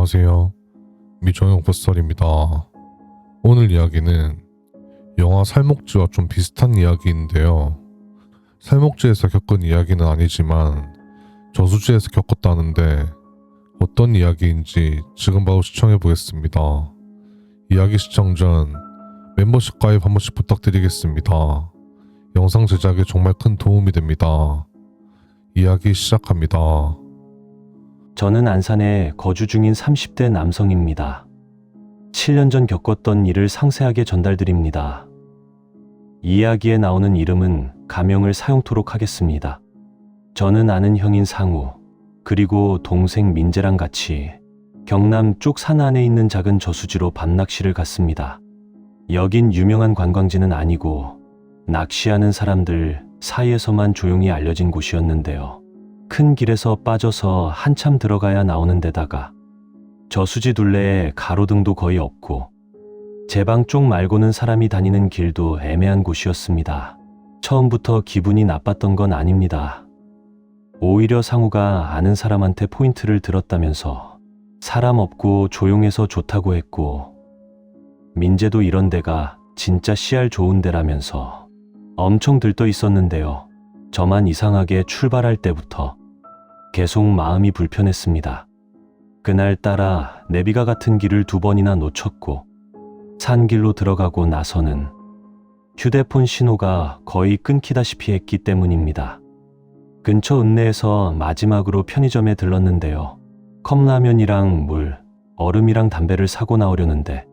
안녕하세요. 미정형 뱃살입니다. 오늘 이야기는 영화 살목지와 좀 비슷한 이야기인데요. 살목지에서 겪은 이야기는 아니지만 저수지에서 겪었다는데 어떤 이야기인지 지금 바로 시청해 보겠습니다. 이야기 시청 전 멤버십 가입 한 번씩 부탁드리겠습니다. 영상 제작에 정말 큰 도움이 됩니다. 이야기 시작합니다. 저는 안산에 거주 중인 30대 남성입니다. 7년 전 겪었던 일을 상세하게 전달드립니다. 이야기에 나오는 이름은 가명을 사용토록 하겠습니다. 저는 아는 형인 상우, 그리고 동생 민재랑 같이 경남 쪽 산 안에 있는 작은 저수지로 밤낚시를 갔습니다. 여긴 유명한 관광지는 아니고 낚시하는 사람들 사이에서만 조용히 알려진 곳이었는데요. 큰 길에서 빠져서 한참 들어가야 나오는 데다가 저수지 둘레에 가로등도 거의 없고 제 방 쪽 말고는 사람이 다니는 길도 애매한 곳이었습니다. 처음부터 기분이 나빴던 건 아닙니다. 오히려 상우가 아는 사람한테 포인트를 들었다면서 사람 없고 조용해서 좋다고 했고, 민재도 이런 데가 진짜 씨알 좋은 데라면서 엄청 들떠 있었는데요. 저만 이상하게 출발할 때부터 계속 마음이 불편했습니다. 그날따라 내비가 같은 길을 2번이나 놓쳤고 산길로 들어가고 나서는 휴대폰 신호가 거의 끊기다시피 했기 때문입니다. 근처 읍내에서 마지막으로 편의점에 들렀는데요. 컵라면이랑 물, 얼음이랑 담배를 사고 나오려는데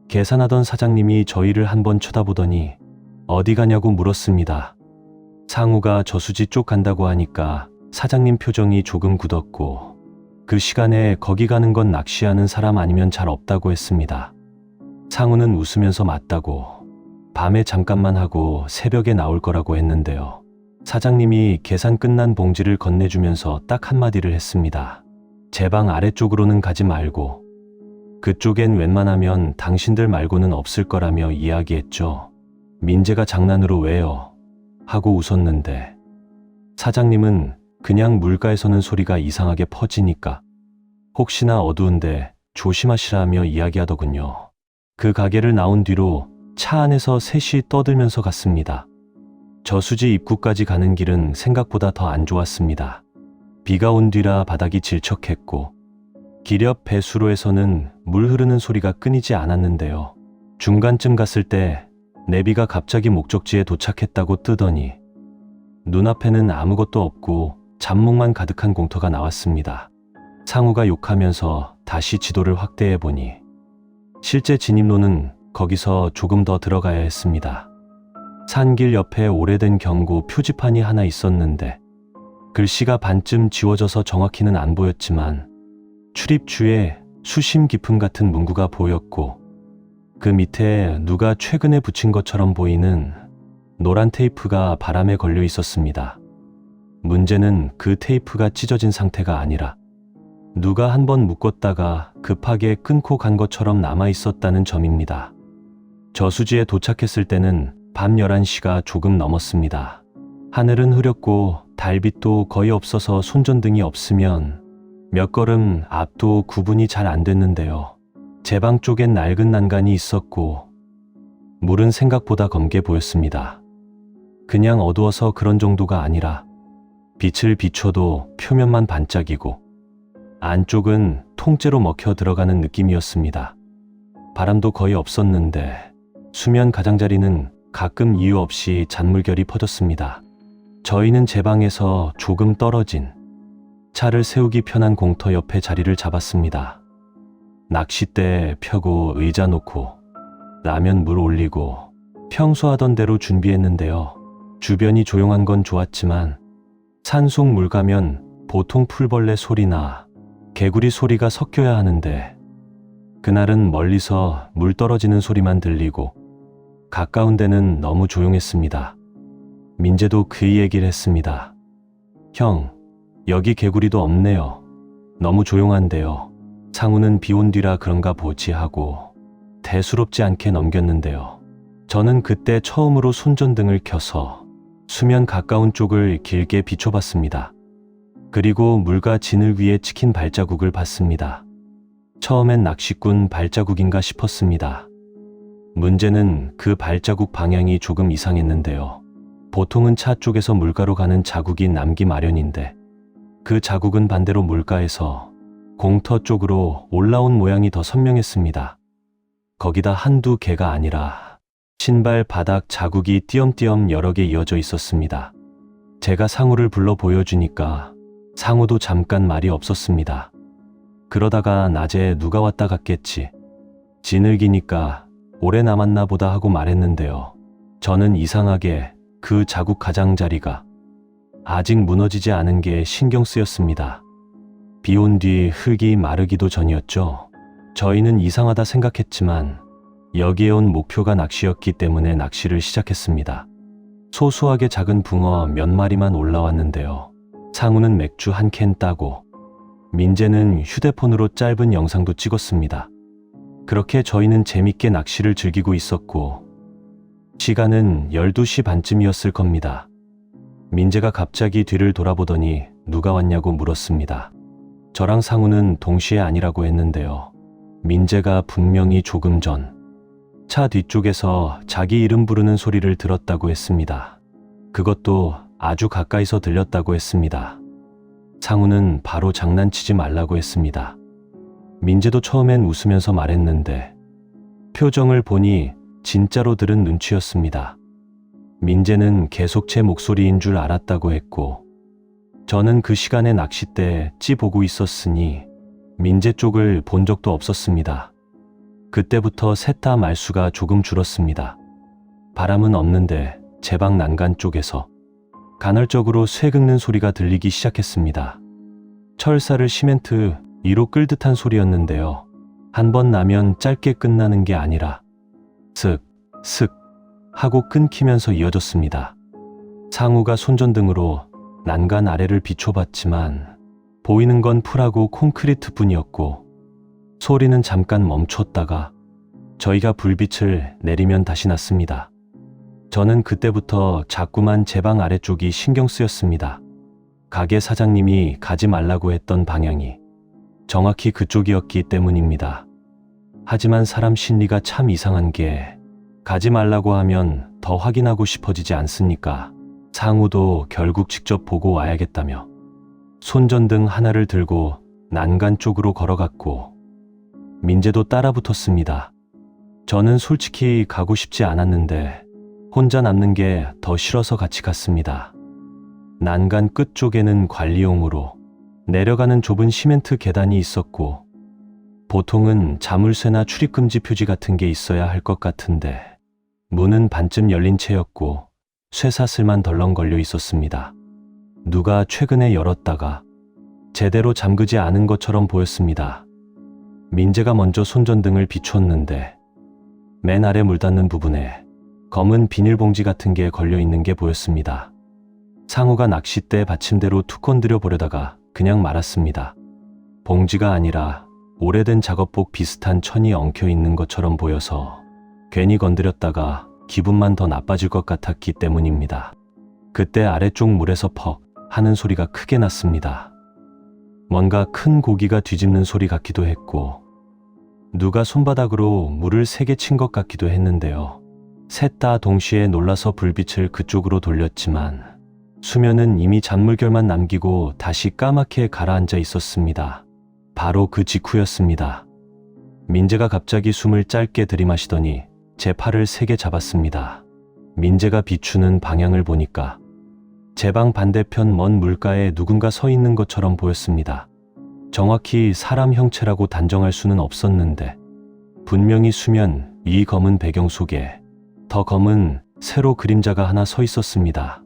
계산하던 사장님이 저희를 한번 쳐다보더니 어디 가냐고 물었습니다. 상우가 저수지 쪽 간다고 하니까 사장님 표정이 조금 굳었고, 그 시간에 거기 가는 건 낚시하는 사람 아니면 잘 없다고 했습니다. 상우는 웃으면서 맞다고, 밤에 잠깐만 하고 새벽에 나올 거라고 했는데요. 사장님이 계산 끝난 봉지를 건네주면서 딱 한마디를 했습니다. 제 방 아래쪽으로는 가지 말고 그쪽엔 웬만하면 당신들 말고는 없을 거라며 이야기했죠. 민재가 장난으로 왜요? 하고 웃었는데 사장님은 그냥 물가에서는 소리가 이상하게 퍼지니까 혹시나 어두운데 조심하시라며 이야기하더군요. 그 가게를 나온 뒤로 차 안에서 셋이 떠들면서 갔습니다. 저수지 입구까지 가는 길은 생각보다 더 안 좋았습니다. 비가 온 뒤라 바닥이 질척했고 길 옆 배수로에서는 물 흐르는 소리가 끊이지 않았는데요. 중간쯤 갔을 때 내비가 갑자기 목적지에 도착했다고 뜨더니 눈앞에는 아무것도 없고 잡목만 가득한 공터가 나왔습니다. 상우가 욕하면서 다시 지도를 확대해보니 실제 진입로는 거기서 조금 더 들어가야 했습니다. 산길 옆에 오래된 경고 표지판이 하나 있었는데 글씨가 반쯤 지워져서 정확히는 안 보였지만 출입주에 수심 깊음 같은 문구가 보였고, 그 밑에 누가 최근에 붙인 것처럼 보이는 노란 테이프가 바람에 걸려 있었습니다. 문제는 그 테이프가 찢어진 상태가 아니라 누가 한번 묶었다가 급하게 끊고 간 것처럼 남아 있었다는 점입니다. 저수지에 도착했을 때는 밤 11시가 조금 넘었습니다. 하늘은 흐렸고 달빛도 거의 없어서 손전등이 없으면 몇 걸음 앞도 구분이 잘 안 됐는데요. 제 방 쪽엔 낡은 난간이 있었고 물은 생각보다 검게 보였습니다. 그냥 어두워서 그런 정도가 아니라 빛을 비춰도 표면만 반짝이고 안쪽은 통째로 먹혀 들어가는 느낌이었습니다. 바람도 거의 없었는데 수면 가장자리는 가끔 이유 없이 잔물결이 퍼졌습니다. 저희는 제 방에서 조금 떨어진 차를 세우기 편한 공터 옆에 자리를 잡았습니다. 낚싯대 펴고 의자 놓고 라면 물 올리고 평소 하던 대로 준비했는데요. 주변이 조용한 건 좋았지만 산속 물 가면 보통 풀벌레 소리나 개구리 소리가 섞여야 하는데 그날은 멀리서 물 떨어지는 소리만 들리고 가까운 데는 너무 조용했습니다. 민재도 그 얘기를 했습니다. 형, 여기 개구리도 없네요. 너무 조용한데요. 상우는 비 온 뒤라 그런가 보지 하고 대수롭지 않게 넘겼는데요. 저는 그때 처음으로 손전등을 켜서 수면 가까운 쪽을 길게 비춰봤습니다. 그리고 물과 진을 위에 찍힌 발자국을 봤습니다. 처음엔 낚시꾼 발자국인가 싶었습니다. 문제는 그 발자국 방향이 조금 이상했는데요. 보통은 차 쪽에서 물가로 가는 자국이 남기 마련인데 그 자국은 반대로 물가에서 공터 쪽으로 올라온 모양이 더 선명했습니다. 거기다 한두 개가 아니라 신발 바닥 자국이 띄엄띄엄 여러 개 이어져 있었습니다. 제가 상우를 불러 보여주니까 상우도 잠깐 말이 없었습니다. 그러다가 낮에 누가 왔다 갔겠지. 지늘기니까 오래 남았나 보다 하고 말했는데요. 저는 이상하게 그 자국 가장자리가 아직 무너지지 않은 게 신경 쓰였습니다. 비 온 뒤 흙이 마르기도 전이었죠. 저희는 이상하다 생각했지만 여기에 온 목표가 낚시였기 때문에 낚시를 시작했습니다. 소소하게 작은 붕어 몇 마리만 올라왔는데요. 상우는 맥주 한 캔 따고 민재는 휴대폰으로 짧은 영상도 찍었습니다. 그렇게 저희는 재밌게 낚시를 즐기고 있었고 시간은 12시 반쯤이었을 겁니다. 민재가 갑자기 뒤를 돌아보더니 누가 왔냐고 물었습니다. 저랑 상우는 동시에 아니라고 했는데요. 민재가 분명히 조금 전 차 뒤쪽에서 자기 이름 부르는 소리를 들었다고 했습니다. 그것도 아주 가까이서 들렸다고 했습니다. 상우는 바로 장난치지 말라고 했습니다. 민재도 처음엔 웃으면서 말했는데 표정을 보니 진짜로 들은 눈치였습니다. 민재는 계속 제 목소리인 줄 알았다고 했고 저는 그 시간에 낚싯대에 찌 보고 있었으니 민재 쪽을 본 적도 없었습니다. 그때부터 셋 다 말수가 조금 줄었습니다. 바람은 없는데 제 방 난간 쪽에서 간헐적으로 쇠 긁는 소리가 들리기 시작했습니다. 철사를 시멘트 위로 끌 듯한 소리였는데요. 한 번 나면 짧게 끝나는 게 아니라 슥, 슥 하고 끊기면서 이어졌습니다. 상우가 손전등으로 난간 아래를 비춰봤지만 보이는 건 풀하고 콘크리트뿐이었고 소리는 잠깐 멈췄다가 저희가 불빛을 내리면 다시 났습니다. 저는 그때부터 자꾸만 제 방 아래쪽이 신경 쓰였습니다. 가게 사장님이 가지 말라고 했던 방향이 정확히 그쪽이었기 때문입니다. 하지만 사람 심리가 참 이상한 게 가지 말라고 하면 더 확인하고 싶어지지 않습니까? 상우도 결국 직접 보고 와야겠다며 손전등 하나를 들고 난간 쪽으로 걸어갔고 민재도 따라 붙었습니다. 저는 솔직히 가고 싶지 않았는데 혼자 남는 게 더 싫어서 같이 갔습니다. 난간 끝쪽에는 관리용으로 내려가는 좁은 시멘트 계단이 있었고 보통은 자물쇠나 출입금지 표지 같은 게 있어야 할 것 같은데 문은 반쯤 열린 채였고 쇠사슬만 덜렁 걸려 있었습니다. 누가 최근에 열었다가 제대로 잠그지 않은 것처럼 보였습니다. 민재가 먼저 손전등을 비췄는데 맨 아래 물 닿는 부분에 검은 비닐봉지 같은 게 걸려 있는 게 보였습니다. 상우가 낚싯대 받침대로 툭 건드려 보려다가 그냥 말았습니다. 봉지가 아니라 오래된 작업복 비슷한 천이 엉켜 있는 것처럼 보여서 괜히 건드렸다가 기분만 더 나빠질 것 같았기 때문입니다. 그때 아래쪽 물에서 퍽 하는 소리가 크게 났습니다. 뭔가 큰 고기가 뒤집는 소리 같기도 했고 누가 손바닥으로 물을 세게 친 것 같기도 했는데요. 셋 다 동시에 놀라서 불빛을 그쪽으로 돌렸지만 수면은 이미 잔물결만 남기고 다시 까맣게 가라앉아 있었습니다. 바로 그 직후였습니다. 민재가 갑자기 숨을 짧게 들이마시더니 제 팔을 세게 잡았습니다. 민재가 비추는 방향을 보니까 제 방 반대편 먼 물가에 누군가 서 있는 것처럼 보였습니다. 정확히 사람 형체라고 단정할 수는 없었는데 분명히 수면 이 검은 배경 속에 더 검은 세로 그림자가 하나 서 있었습니다.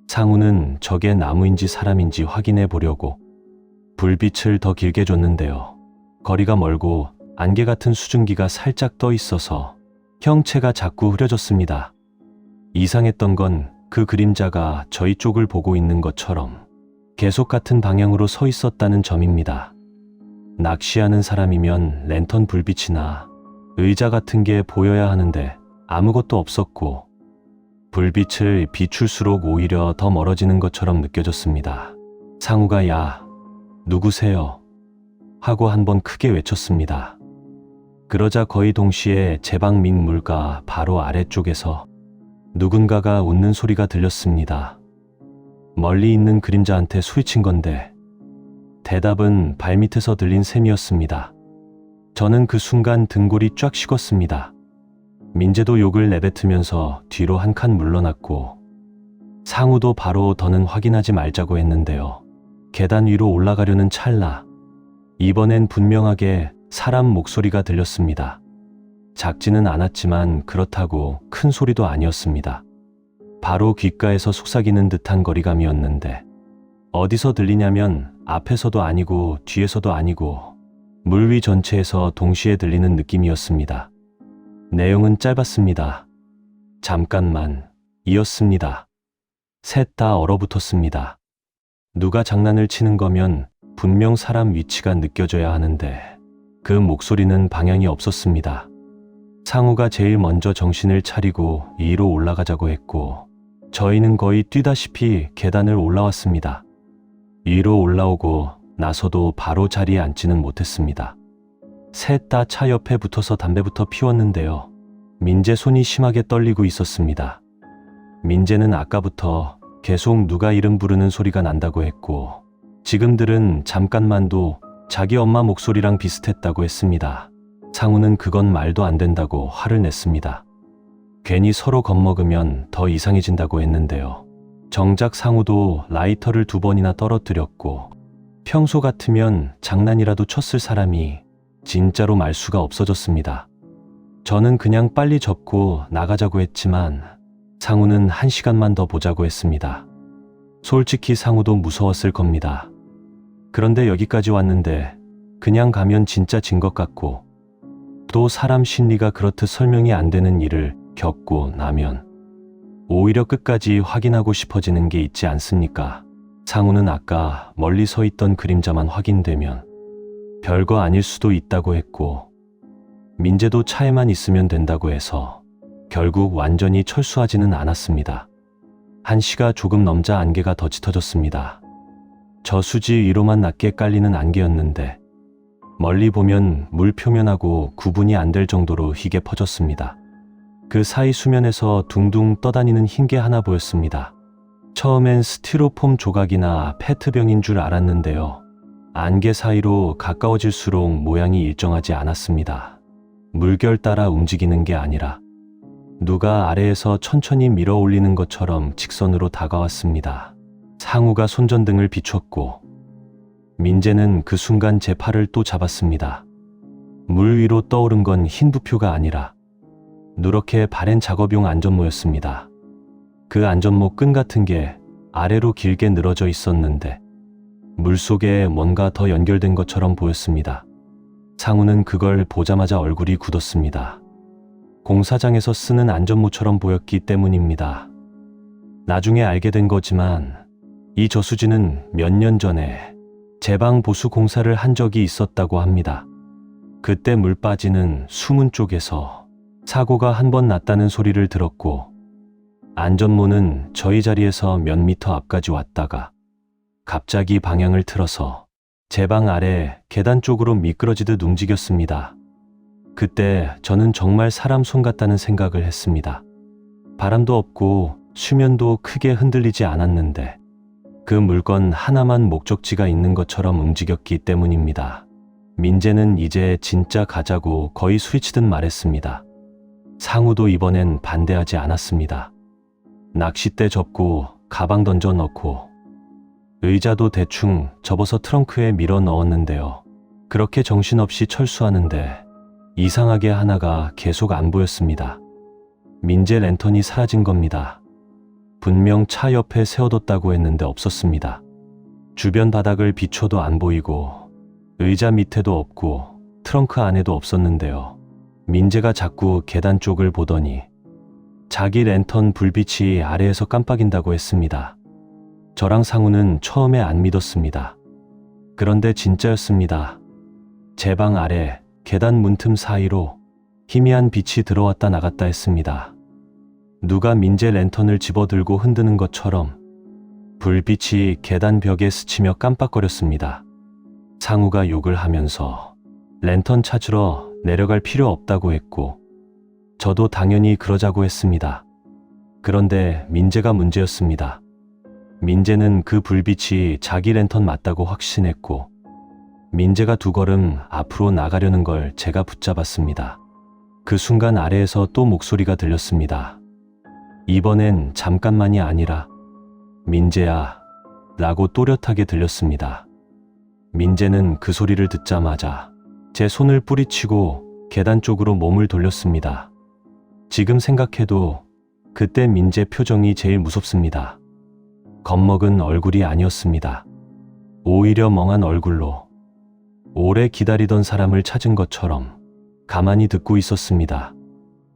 상우는 저게 나무인지 사람인지 확인해 보려고 불빛을 더 길게 줬는데요. 거리가 멀고 안개 같은 수증기가 살짝 떠 있어서 형체가 자꾸 흐려졌습니다. 이상했던 건 그 그림자가 저희 쪽을 보고 있는 것처럼 계속 같은 방향으로 서 있었다는 점입니다. 낚시하는 사람이면 랜턴 불빛이나 의자 같은 게 보여야 하는데 아무것도 없었고 불빛을 비출수록 오히려 더 멀어지는 것처럼 느껴졌습니다. 상우가 야, 누구세요? 하고 한번 크게 외쳤습니다. 그러자 거의 동시에 제 방 밑 물가 바로 아래쪽에서 누군가가 웃는 소리가 들렸습니다. 멀리 있는 그림자한테 소리친 건데 대답은 발밑에서 들린 셈이었습니다. 저는 그 순간 등골이 쫙 식었습니다. 민재도 욕을 내뱉으면서 뒤로 한 칸 물러났고 상우도 바로 더는 확인하지 말자고 했는데요. 계단 위로 올라가려는 찰나 이번엔 분명하게 사람 목소리가 들렸습니다. 작지는 않았지만 그렇다고 큰 소리도 아니었습니다. 바로 귓가에서 속삭이는 듯한 거리감이었는데 어디서 들리냐면 앞에서도 아니고 뒤에서도 아니고 물 위 전체에서 동시에 들리는 느낌이었습니다. 내용은 짧았습니다. 잠깐만 이었습니다. 셋 다 얼어붙었습니다. 누가 장난을 치는 거면 분명 사람 위치가 느껴져야 하는데 그 목소리는 방향이 없었습니다. 상우가 제일 먼저 정신을 차리고 위로 올라가자고 했고 저희는 거의 뛰다시피 계단을 올라왔습니다. 위로 올라오고 나서도 바로 자리에 앉지는 못했습니다. 셋 다 차 옆에 붙어서 담배부터 피웠는데요. 민재 손이 심하게 떨리고 있었습니다. 민재는 아까부터 계속 누가 이름 부르는 소리가 난다고 했고 지금 들은 잠깐만도 자기 엄마 목소리랑 비슷했다고 했습니다. 상우는 그건 말도 안 된다고 화를 냈습니다. 괜히 서로 겁먹으면 더 이상해진다고 했는데요. 정작 상우도 라이터를 2번이나 떨어뜨렸고 평소 같으면 장난이라도 쳤을 사람이 진짜로 말수가 없어졌습니다. 저는 그냥 빨리 접고 나가자고 했지만 상우는 1시간만 더 보자고 했습니다. 솔직히 상우도 무서웠을 겁니다. 그런데 여기까지 왔는데 그냥 가면 진짜 진 것 같고 또 사람 심리가 그렇듯 설명이 안 되는 일을 겪고 나면 오히려 끝까지 확인하고 싶어지는 게 있지 않습니까? 상우는 아까 멀리 서 있던 그림자만 확인되면 별거 아닐 수도 있다고 했고 민재도 차에만 있으면 된다고 해서 결국 완전히 철수하지는 않았습니다. 1시가 조금 넘자 안개가 더 짙어졌습니다. 저수지 위로만 낮게 깔리는 안개였는데 멀리 보면 물 표면하고 구분이 안 될 정도로 희게 퍼졌습니다. 그 사이 수면에서 둥둥 떠다니는 흰 게 하나 보였습니다. 처음엔 스티로폼 조각이나 페트병인 줄 알았는데요. 안개 사이로 가까워질수록 모양이 일정하지 않았습니다. 물결 따라 움직이는 게 아니라 누가 아래에서 천천히 밀어 올리는 것처럼 직선으로 다가왔습니다. 상우가 손전등을 비췄고 민재는 그 순간 제 팔을 또 잡았습니다. 물 위로 떠오른 건 흰 부표가 아니라 누렇게 바랜 작업용 안전모였습니다. 그 안전모 끈 같은 게 아래로 길게 늘어져 있었는데 물속에 뭔가 더 연결된 것처럼 보였습니다. 상우는 그걸 보자마자 얼굴이 굳었습니다. 공사장에서 쓰는 안전모처럼 보였기 때문입니다. 나중에 알게 된 거지만 이 저수지는 몇 년 전에 제 방 보수 공사를 한 적이 있었다고 합니다. 그때 물 빠지는 수문 쪽에서 사고가 한 번 났다는 소리를 들었고 안전모는 저희 자리에서 몇 미터 앞까지 왔다가 갑자기 방향을 틀어서 제 방 아래 계단 쪽으로 미끄러지듯 움직였습니다. 그때 저는 정말 사람 손 같다는 생각을 했습니다. 바람도 없고 수면도 크게 흔들리지 않았는데 그 물건 하나만 목적지가 있는 것처럼 움직였기 때문입니다. 민재는 이제 진짜 가자고 거의 소리치듯 말했습니다. 상우도 이번엔 반대하지 않았습니다. 낚싯대 접고 가방 던져 넣고 의자도 대충 접어서 트렁크에 밀어 넣었는데요. 그렇게 정신없이 철수하는데 이상하게 하나가 계속 안 보였습니다. 민재 랜턴이 사라진 겁니다. 분명 차 옆에 세워뒀다고 했는데 없었습니다. 주변 바닥을 비춰도 안 보이고 의자 밑에도 없고 트렁크 안에도 없었는데요. 민재가 자꾸 계단 쪽을 보더니 자기 랜턴 불빛이 아래에서 깜빡인다고 했습니다. 저랑 상우는 처음에 안 믿었습니다. 그런데 진짜였습니다. 제 방 아래 계단 문틈 사이로 희미한 빛이 들어왔다 나갔다 했습니다. 누가 민재 랜턴을 집어들고 흔드는 것처럼 불빛이 계단 벽에 스치며 깜빡거렸습니다. 상우가 욕을 하면서 랜턴 찾으러 내려갈 필요 없다고 했고, 저도 당연히 그러자고 했습니다. 그런데 민재가 문제였습니다. 민재는 그 불빛이 자기 랜턴 맞다고 확신했고, 민재가 두 걸음 앞으로 나가려는 걸 제가 붙잡았습니다. 그 순간 아래에서 또 목소리가 들렸습니다. 이번엔 잠깐만이 아니라 민재야 라고 또렷하게 들렸습니다. 민재는 그 소리를 듣자마자 제 손을 뿌리치고 계단 쪽으로 몸을 돌렸습니다. 지금 생각해도 그때 민재 표정이 제일 무섭습니다. 겁먹은 얼굴이 아니었습니다. 오히려 멍한 얼굴로 오래 기다리던 사람을 찾은 것처럼 가만히 듣고 있었습니다.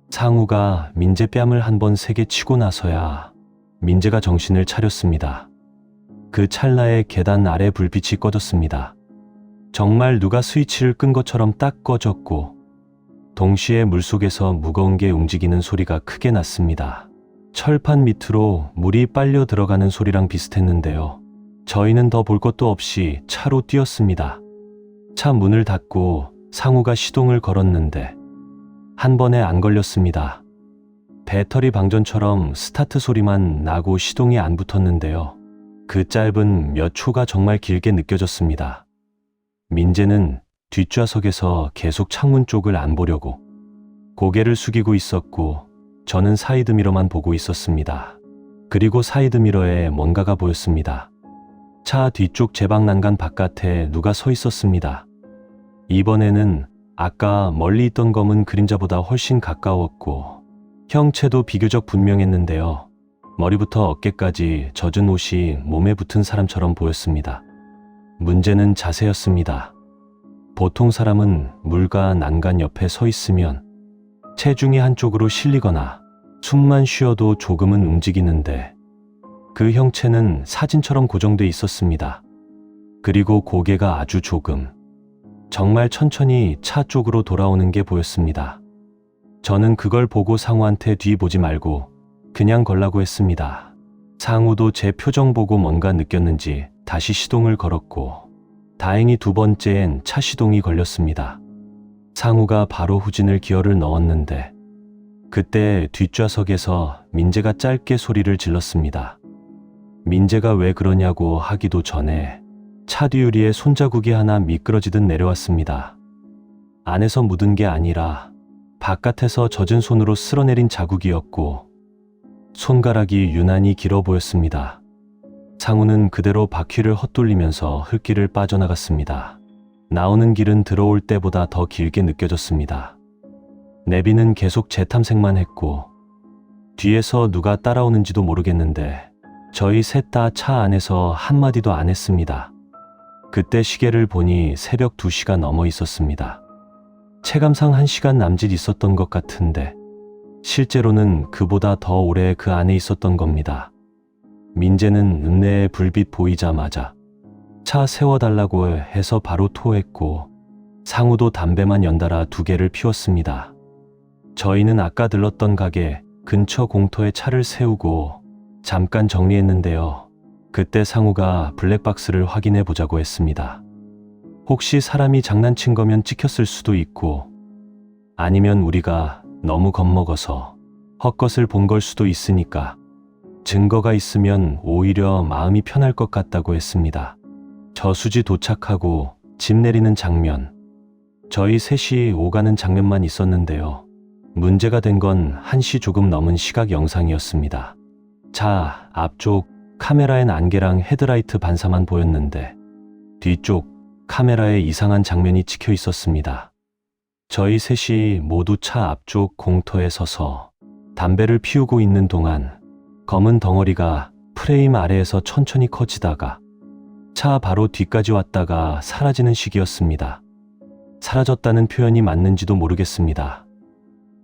상우가 민재 뺨을 한 번 세게 치고 나서야 민재가 정신을 차렸습니다. 그 찰나에 계단 아래 불빛이 꺼졌습니다. 정말 누가 스위치를 끈 것처럼 딱 꺼졌고, 동시에 물속에서 무거운 게 움직이는 소리가 크게 났습니다. 철판 밑으로 물이 빨려 들어가는 소리랑 비슷했는데요. 저희는 더 볼 것도 없이 차로 뛰었습니다. 차 문을 닫고 상우가 시동을 걸었는데 한 번에 안 걸렸습니다. 배터리 방전처럼 스타트 소리만 나고 시동이 안 붙었는데요. 그 짧은 몇 초가 정말 길게 느껴졌습니다. 민재는 뒷좌석에서 계속 창문 쪽을 안 보려고 고개를 숙이고 있었고, 저는 사이드미러만 보고 있었습니다. 그리고 사이드미러에 뭔가가 보였습니다. 차 뒤쪽 제방 난간 바깥에 누가 서 있었습니다. 이번에는 아까 멀리 있던 검은 그림자보다 훨씬 가까웠고, 형체도 비교적 분명했는데요. 머리부터 어깨까지 젖은 옷이 몸에 붙은 사람처럼 보였습니다. 문제는 자세였습니다. 보통 사람은 물과 난간 옆에 서 있으면 체중이 한쪽으로 실리거나 숨만 쉬어도 조금은 움직이는데, 그 형체는 사진처럼 고정돼 있었습니다. 그리고 고개가 아주 조금, 정말 천천히 차 쪽으로 돌아오는 게 보였습니다. 저는 그걸 보고 상우한테 뒤 보지 말고 그냥 걸라고 했습니다. 상우도 제 표정 보고 뭔가 느꼈는지 다시 시동을 걸었고, 다행히 두 번째엔 차 시동이 걸렸습니다. 상우가 바로 후진을 기어를 넣었는데, 그때 뒷좌석에서 민재가 짧게 소리를 질렀습니다. 민재가 왜 그러냐고 하기도 전에 차 뒤유리에 손자국이 하나 미끄러지듯 내려왔습니다. 안에서 묻은 게 아니라 바깥에서 젖은 손으로 쓸어내린 자국이었고, 손가락이 유난히 길어 보였습니다. 상우는 그대로 바퀴를 헛돌리면서 흙길을 빠져나갔습니다. 나오는 길은 들어올 때보다 더 길게 느껴졌습니다. 내비는 계속 재탐색만 했고, 뒤에서 누가 따라오는지도 모르겠는데 저희 셋 다 차 안에서 한마디도 안 했습니다. 그때 시계를 보니 새벽 2시가 넘어 있었습니다. 체감상 1시간 남짓 있었던 것 같은데 실제로는 그보다 더 오래 그 안에 있었던 겁니다. 민재는 읍내에 불빛 보이자마자 차 세워달라고 해서 바로 토했고, 상우도 담배만 연달아 2개를 피웠습니다. 저희는 아까 들렀던 가게 근처 공터에 차를 세우고 잠깐 정리했는데요. 그때 상우가 블랙박스를 확인해 보자고 했습니다. 혹시 사람이 장난친 거면 찍혔을 수도 있고, 아니면 우리가 너무 겁먹어서 헛것을 본 걸 수도 있으니까 증거가 있으면 오히려 마음이 편할 것 같다고 했습니다. 저수지 도착하고 집 내리는 장면, 저희 셋이 오가는 장면만 있었는데요. 문제가 된 건 1시 조금 넘은 시각 영상이었습니다. 차 앞쪽 카메라엔 안개랑 헤드라이트 반사만 보였는데 뒤쪽 카메라에 이상한 장면이 찍혀 있었습니다. 저희 셋이 모두 차 앞쪽 공터에 서서 담배를 피우고 있는 동안 검은 덩어리가 프레임 아래에서 천천히 커지다가 차 바로 뒤까지 왔다가 사라지는 시기였습니다. 사라졌다는 표현이 맞는지도 모르겠습니다.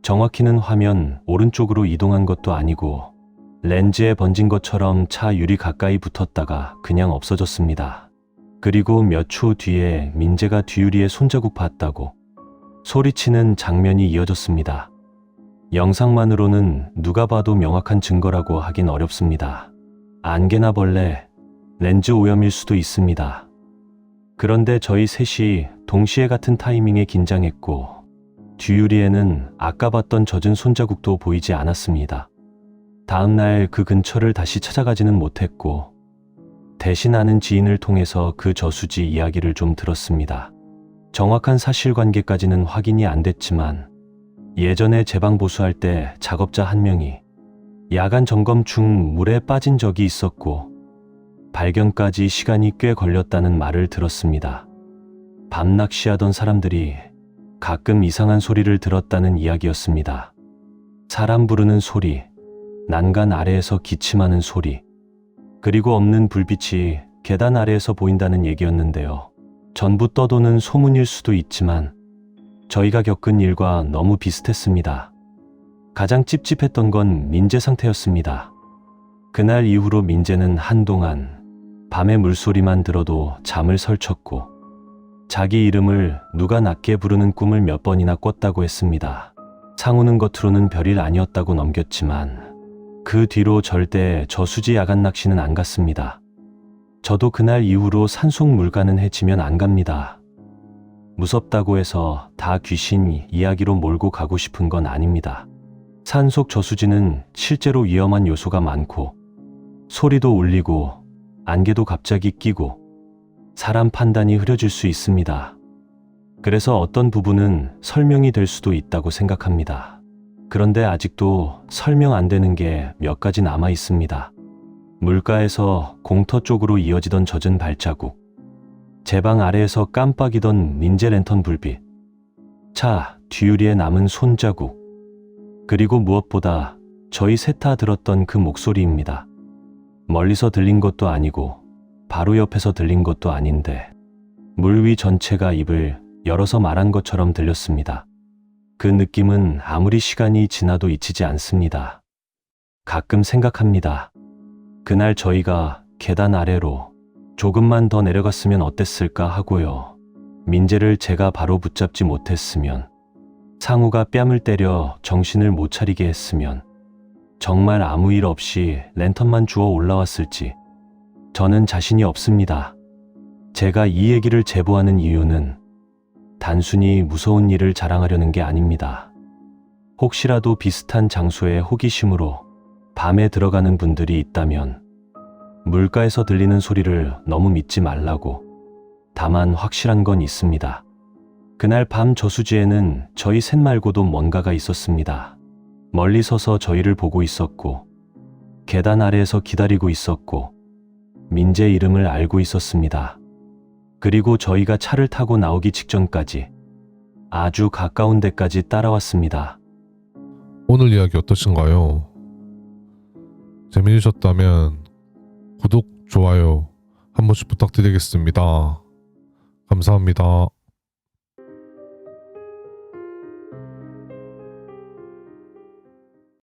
정확히는 화면 오른쪽으로 이동한 것도 아니고 렌즈에 번진 것처럼 차 유리 가까이 붙었다가 그냥 없어졌습니다. 그리고 몇 초 뒤에 민재가 뒤유리에 손자국 봤다고 소리치는 장면이 이어졌습니다. 영상만으로는 누가 봐도 명확한 증거라고 하긴 어렵습니다. 안개나 벌레, 렌즈 오염일 수도 있습니다. 그런데 저희 셋이 동시에 같은 타이밍에 긴장했고 뒷유리에는 아까 봤던 젖은 손자국도 보이지 않았습니다. 다음 날 그 근처를 다시 찾아가지는 못했고 대신 아는 지인을 통해서 그 저수지 이야기를 좀 들었습니다. 정확한 사실관계까지는 확인이 안 됐지만 예전에 제방 보수할 때 작업자 한 명이 야간 점검 중 물에 빠진 적이 있었고 발견까지 시간이 꽤 걸렸다는 말을 들었습니다. 밤 낚시하던 사람들이 가끔 이상한 소리를 들었다는 이야기였습니다. 사람 부르는 소리, 난간 아래에서 기침하는 소리, 그리고 없는 불빛이 계단 아래에서 보인다는 얘기였는데요. 전부 떠도는 소문일 수도 있지만 저희가 겪은 일과 너무 비슷했습니다. 가장 찝찝했던 건 민재 상태였습니다. 그날 이후로 민재는 한동안 밤에 물소리만 들어도 잠을 설쳤고 자기 이름을 누가 낮게 부르는 꿈을 몇 번이나 꿨다고 했습니다. 상우는 겉으로는 별일 아니었다고 넘겼지만 그 뒤로 절대 저수지 야간 낚시는 안 갔습니다. 저도 그날 이후로 산속 물가는 해치면 안 갑니다. 무섭다고 해서 다 귀신 이야기로 몰고 가고 싶은 건 아닙니다. 산속 저수지는 실제로 위험한 요소가 많고 소리도 울리고 안개도 갑자기 끼고 사람 판단이 흐려질 수 있습니다. 그래서 어떤 부분은 설명이 될 수도 있다고 생각합니다. 그런데 아직도 설명 안 되는 게 몇 가지 남아 있습니다. 물가에서 공터 쪽으로 이어지던 젖은 발자국, 제 방 아래에서 깜빡이던 닌제 랜턴 불빛, 차 뒷유리에 남은 손자국, 그리고 무엇보다 저희 셋 다 들었던 그 목소리입니다. 멀리서 들린 것도 아니고 바로 옆에서 들린 것도 아닌데 물 위 전체가 입을 열어서 말한 것처럼 들렸습니다. 그 느낌은 아무리 시간이 지나도 잊히지 않습니다. 가끔 생각합니다. 그날 저희가 계단 아래로 조금만 더 내려갔으면 어땠을까 하고요. 민재를 제가 바로 붙잡지 못했으면, 상우가 뺨을 때려 정신을 못 차리게 했으면, 정말 아무 일 없이 랜턴만 주워 올라왔을지 저는 자신이 없습니다. 제가 이 얘기를 제보하는 이유는 단순히 무서운 일을 자랑하려는 게 아닙니다. 혹시라도 비슷한 장소에 호기심으로 밤에 들어가는 분들이 있다면 물가에서 들리는 소리를 너무 믿지 말라고. 다만 확실한 건 있습니다. 그날 밤 저수지에는 저희 셋 말고도 뭔가가 있었습니다. 멀리 서서 저희를 보고 있었고 계단 아래에서 기다리고 있었고 민재 이름을 알고 있었습니다. 그리고 저희가 차를 타고 나오기 직전까지 아주 가까운 데까지 따라왔습니다. 오늘 이야기 어떠신가요? 재미있으셨다면 구독, 좋아요 한 번씩 부탁드리겠습니다. 감사합니다.